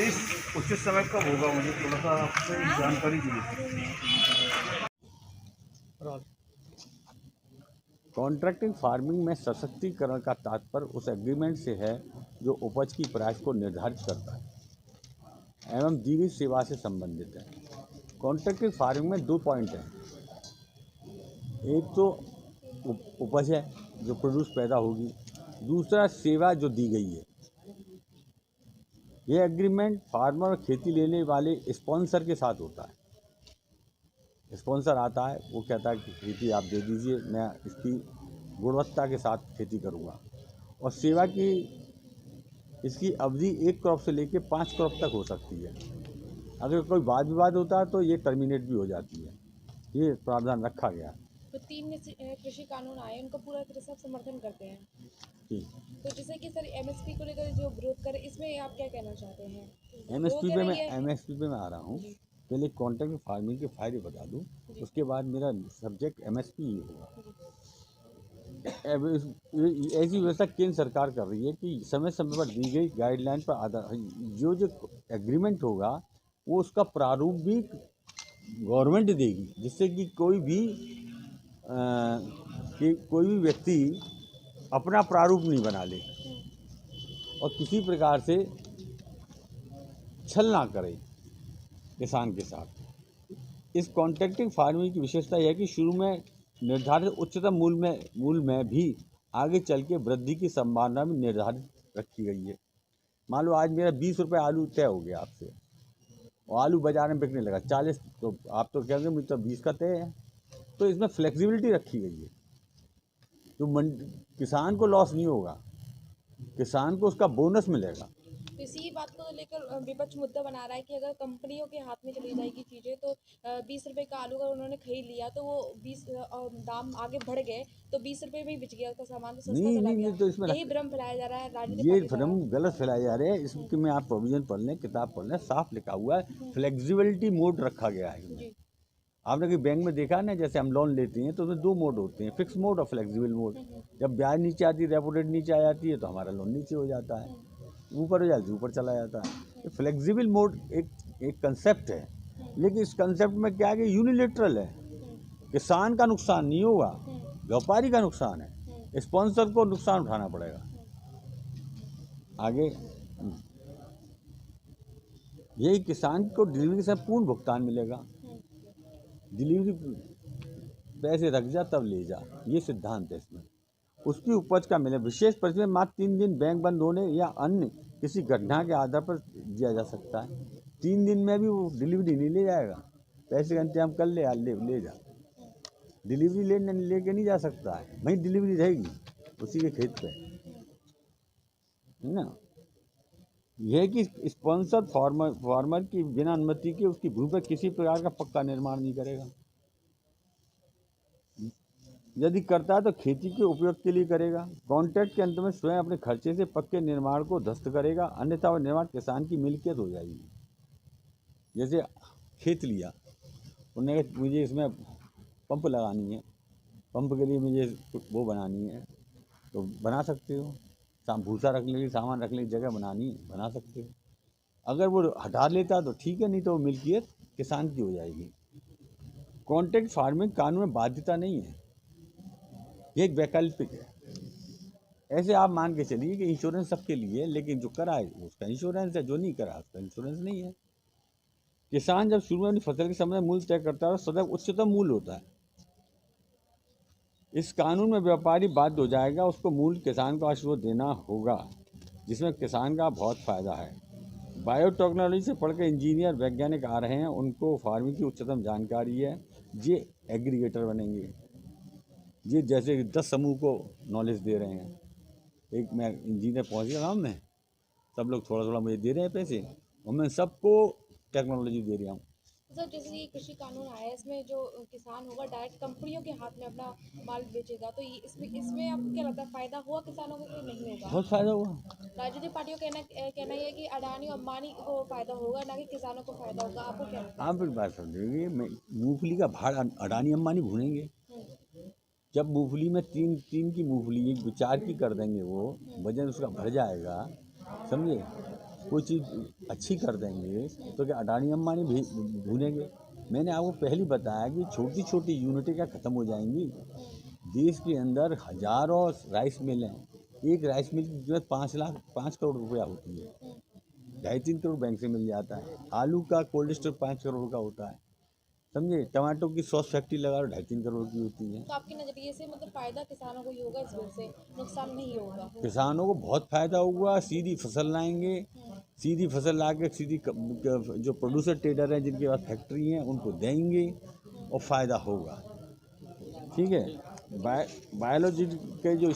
इस उचित समय कब होगा, मुझे थोड़ा सा आपसे जानकारी चाहिए। कॉन्ट्रैक्टिंग फार्मिंग में सशक्तिकरण का तात्पर्य उस एग्रीमेंट से है जो उपज की प्राइस को निर्धारित करता है एवं दी गई सेवा से संबंधित है। कॉन्ट्रैक्टिंग फार्मिंग में 2 पॉइंट हैं। एक तो उपज है जो प्रोड्यूस पैदा होगी, दूसरा सेवा जो दी गई है। यह एग्रीमेंट फार्मर और खेती लेने वाले स्पॉन्सर के साथ होता है। स्पॉन्सर आता है, वो कहता है कि खेती आप दे दीजिए, मैं इसकी गुणवत्ता के साथ खेती करूँगा। और सेवा की इसकी अवधि 1 क्रॉप से लेकर 5 क्रॉप तक हो सकती है। अगर कोई वाद विवाद होता है तो ये टर्मिनेट भी हो जाती है। ये प्रावधान रखा गया है। तो 3 कृषि कानून आए, उनका पूरा तरह से आप समर्थन करते हैं। जी। तो जैसे कि सर एमएसपी को लेकर जो विरोध करे, इसमें आप क्या कहना चाहते हैं? वो एमएसपी कह पे रही मैं है एमएसपी पे मैं आ रहा हूँ। जी पहले कॉन्ट्रैक्ट फार्मिंग के फायदे बता दूँ, उसके बाद मेरा सब्जेक्ट एमएसपी ही होगा। ऐसी व्यवस्था केंद्र सरकार कर रही है कि समय समय पर दी गई गाइडलाइन पर आधार जो जो एग्रीमेंट होगा वो उसका प्रारूप भी गवर्नमेंट देगी, जिससे कि कोई भी व्यक्ति अपना प्रारूप नहीं बना ले और किसी प्रकार से छल ना करे किसान के साथ। इस कॉन्ट्रैक्टिंग फार्मिंग की विशेषता यह है कि शुरू में निर्धारित उच्चतम मूल्य में भी आगे चल के वृद्धि की संभावना भी निर्धारित रखी गई है। मान लो आज मेरा 20 रुपये आलू तय हो गया आपसे और आलू बाजार में बिकने लगा 40, तो आप तो कहेंगे मुझे तो 20 का तय है। तो इसमें फ्लेक्सिबिलिटी रखी गई है, तो किसान को लॉस नहीं होगा, किसान को उसका बोनस मिलेगा। तो इसी बात को लेकर विपक्ष मुद्दा बना रहा है कि अगर कंपनियों के हाथ में चली जाएगी चीज़ें, तो 20 रुपए का आलू अगर उन्होंने खरीद लिया तो वो 20 दाम आगे बढ़ गए तो 20 रुपए में ही बिक गया, उसका सामान तो सस्ता नहीं चला नहीं गया। नहीं, तो इसमें यही भ्रम फैलाया जा रहा है राजनीतिक ये पार्टियों भ्रम द्वारा। गलत फैलाए जा रहे हैं। इसमें में आप प्रोविजन पढ़ लें, किताब पढ़ लें, साफ लिखा हुआ है, फ्लेक्सिबिलिटी मोड रखा गया है इसमें। जी आपने कि बैंक में देखा ना, जैसे हम लोन लेते हैं तो उसमें 2 मोड होते हैं, फिक्स मोड और फ्लेक्सिबल मोड। जब ब्याज नीचे आती है, रेपो रेट नीचे आ जाती है, तो हमारा लोन नीचे हो जाता है, ऊपर हो जाता है ऊपर चला जाता है। फ्लेक्सिबल मोड एक कंसेप्ट है, लेकिन इस कंसेप्ट में क्या है कि यूनिलेटरल है। किसान का नुकसान नहीं होगा, व्यापारी का नुकसान है, स्पॉन्सर को नुकसान उठाना पड़ेगा। आगे यही किसान को डिलीवरी से पूर्ण भुगतान मिलेगा। डिलीवरी पैसे रख जा तब ले जा, ये सिद्धांत है इसमें। उसकी उपज का मिले विशेष परिस्थिति में मात्र 3 दिन बैंक बंद होने या अन्य किसी घटना के आधार पर दिया जा सकता है। 3 दिन में भी वो डिलीवरी नहीं ले जाएगा, पैसे का इंतजाम कर ले ले जा। डिलीवरी लेके नहीं जा सकता है, वहीं डिलीवरी रहेगी उसी के खेत पे, है ना। यह है कि स्पॉन्सर फार्मर की बिना अनुमति के उसकी भूमि पर किसी प्रकार का पक्का निर्माण नहीं करेगा। यदि करता है तो खेती के उपयोग के लिए करेगा। कॉन्ट्रैक्ट के अंत में स्वयं अपने खर्चे से पक्के निर्माण को ध्वस्त करेगा, अन्यथा वह निर्माण किसान की मिल्कियत हो जाएगी। जैसे खेत लिया, उन्होंने कहा मुझे इसमें पंप लगानी है, पंप के लिए मुझे वो बनानी है, तो बना सकते हो। भूसा रखने की सामान रखने की जगह बनानी है, बना सकते हो। अगर वो हटा लेता तो ठीक है, नहीं तो वो मिल्कियत किसान की हो जाएगी। कॉन्ट्रैक्ट फार्मिंग कानून में बाध्यता नहीं है, ये एक वैकल्पिक है। ऐसे आप मान के चलिए कि इंश्योरेंस सबके लिए है, लेकिन जो कराए उसका इंश्योरेंस है, जो नहीं करा उसका इंश्योरेंस नहीं है। किसान जब शुरू में अपनी फसल के समय मूल्य तय करता है, सदैव उच्चतम मूल्य होता है। इस कानून में व्यापारी बाध्य हो जाएगा, उसको मूल्य किसान को अश्व देना होगा, जिसमें किसान का बहुत फायदा है। बायोटेक्नोलॉजी से पढ़कर इंजीनियर वैज्ञानिक आ रहे हैं, उनको फार्मिंग की उच्चतम जानकारी है, ये एग्रीगेटर बनेंगे। ये जैसे 10 समूह को नॉलेज दे रहे हैं। एक मैं इंजीनियर पहुंच गया गाँव में, सब लोग थोड़ा थोड़ा मुझे दे रहे हैं पैसे और मैं सबको टेक्नोलॉजी दे रहा हूँ। सर जैसे ये कृषि कानून आया है, इसमें जो किसान होगा डायरेक्ट कंपनियों के हाथ में अपना माल बेचेगा, तो ये इसमें आपको क्या लगता है, फायदा हुआ किसानों को कि नहीं होगा? बहुत फ़ायदा हुआ। राजनीतिक पार्टियों का कहना ये है कि अडानी और अंबानी को फायदा होगा, ना कि किसानों को फायदा होगा। आपको क्या लगता आप एक बात समझिए, मूंगफली का भाड़ अडानी अंबानी भूनेंगे। जब मूंगफली में तीन की मूंगफली 1 4 की कर देंगे, वो वजन उसका भर जाएगा, समझे, कोई चीज़ अच्छी कर देंगे तो क्या अडानी अंबानी भूलेंगे? मैंने आपको पहले बताया कि छोटी छोटी यूनिटें क्या ख़त्म हो जाएंगी? देश के अंदर हजारों राइस मिल हैं। एक राइस मिल की कीमत 5 रुपया होती है। 2.5-3 करोड़ बैंक से मिल जाता है। आलू का कोल्ड स्टोर 5 करोड़ का होता है, समझे? टमाटो की सॉस फैक्ट्री लगा लो 2.5-3 करोड़ की होती है। तो आपके नज़रिए से मतलब फ़ायदा किसानों को ही होगा इस बिल से, नुकसान नहीं होगा? किसानों को बहुत फायदा हुआ, सीधी फसल लाएंगे, सीधी फसल ला के सीधी जो प्रोड्यूसर ट्रेडर हैं जिनके पास फैक्ट्री हैं उनको देंगे और फ़ायदा होगा। ठीक है। बायोलॉजी के जो